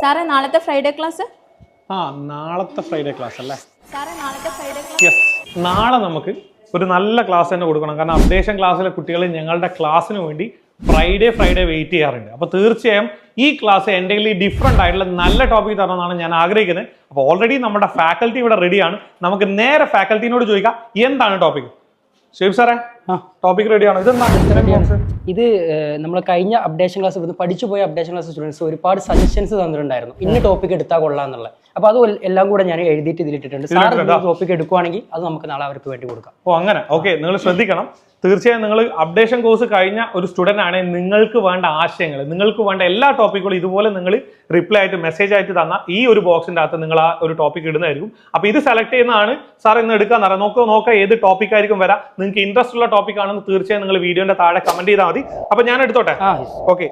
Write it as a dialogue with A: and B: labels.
A: സാറേ നാളത്തെ Friday class?
B: നാളത്തെ ഫ്രൈഡേ ക്ലാസ് അല്ലേ?
A: സാറേ നാളത്തെ ഫ്രൈഡേ ക്ലാസ്?
B: യെസ്, നാളെ നമുക്ക് ഒരു നല്ല ക്ലാസ് തന്നെ കൊടുക്കണം. കാരണം അപ്ഡേഷൻ ക്ലാസ്സിലെ കുട്ടികൾ ഞങ്ങളുടെ ക്ലാസ്സിന് വേണ്ടി ഫ്രൈഡേ വെയിറ്റ് ചെയ്യാറുണ്ട്. അപ്പോൾ തീർച്ചയായും ഈ ക്ലാസ് എന്തെങ്കിലും ഡിഫറെൻ്റ് ആയിട്ടുള്ള നല്ല ടോപ്പിക് തരണമെന്നാണ് ഞാൻ ആഗ്രഹിക്കുന്നത്. അപ്പോൾ ഓൾറെഡി നമ്മുടെ ഫാക്കൽറ്റി ഇവിടെ റെഡിയാണ്. നമുക്ക് നേരെ ഫാക്കൽറ്റിനോട് ചോദിക്കാം എന്താണ് ടോപ്പിക്. ഷെയ്ബ് സാറേ, ടോപ്പിക് റെഡിയാണോ?
C: ഇത് നമ്മൾ കഴിഞ്ഞ അപ്ഡേഷൻ ക്ലാസ് പഠിച്ചു പോയ അപ്ഡേഷൻ ക്ലാസ് സ്റ്റുഡൻസ് ഒരുപാട് സജഷൻസ് തന്നിട്ടുണ്ടായിരുന്നു, ഇന്ന ടോപ്പിക് എടുത്താൽ കൊള്ളാന്നുള്ളത്. അപ്പൊ അത് എല്ലാം കൂടെ ഞാൻ എഴുതിയിട്ട് ഇതിലിട്ടിട്ടുണ്ട്. സാർ ടോപ്പിക് എടുക്കുവാണെങ്കിൽ അത് നമുക്ക് നാളെ അവർക്ക് വേണ്ടി കൊടുക്കാം.
B: അങ്ങനെ ഓക്കെ, നിങ്ങൾ ശ്രദ്ധിക്കണം. തീർച്ചയായും നിങ്ങൾ അപ്ഡേഷൻ കോഴ്സ് കഴിഞ്ഞ ഒരു സ്റ്റുഡന്റ് ആണെങ്കിൽ നിങ്ങൾക്ക് വേണ്ട ആശയങ്ങൾ, നിങ്ങൾക്ക് വേണ്ട എല്ലാ ടോപ്പിക്കുകളും ഇതുപോലെ നിങ്ങൾ റിപ്ലൈ ആയിട്ട് മെസ്സേജ് ആയിട്ട് തന്ന ഈ ഒരു ബോക്സിന്റെ അകത്ത് നിങ്ങൾ ആ ഒരു ടോപ്പിക് ഇടുന്നതായിരിക്കും. അപ്പൊ ഇത് സെലക്ട് ചെയ്യുന്നതാണ് സാർ ഇന്ന് എടുക്കാന്ന് പറയാം. നോക്കാം ഏത് ടോപ്പിക് ആയിരിക്കും വരാം. നിങ്ങൾക്ക് ഇൻട്രസ്റ്റ് ഉള്ള ടോപ്പിക് ആണെന്ന് തീർച്ചയായും നിങ്ങൾ വീഡിയോന്റെ താഴെ കമന്റ് ചെയ്താൽ മതി. അപ്പൊ ഞാൻ എടുത്തോട്ടെ. ഓക്കെ.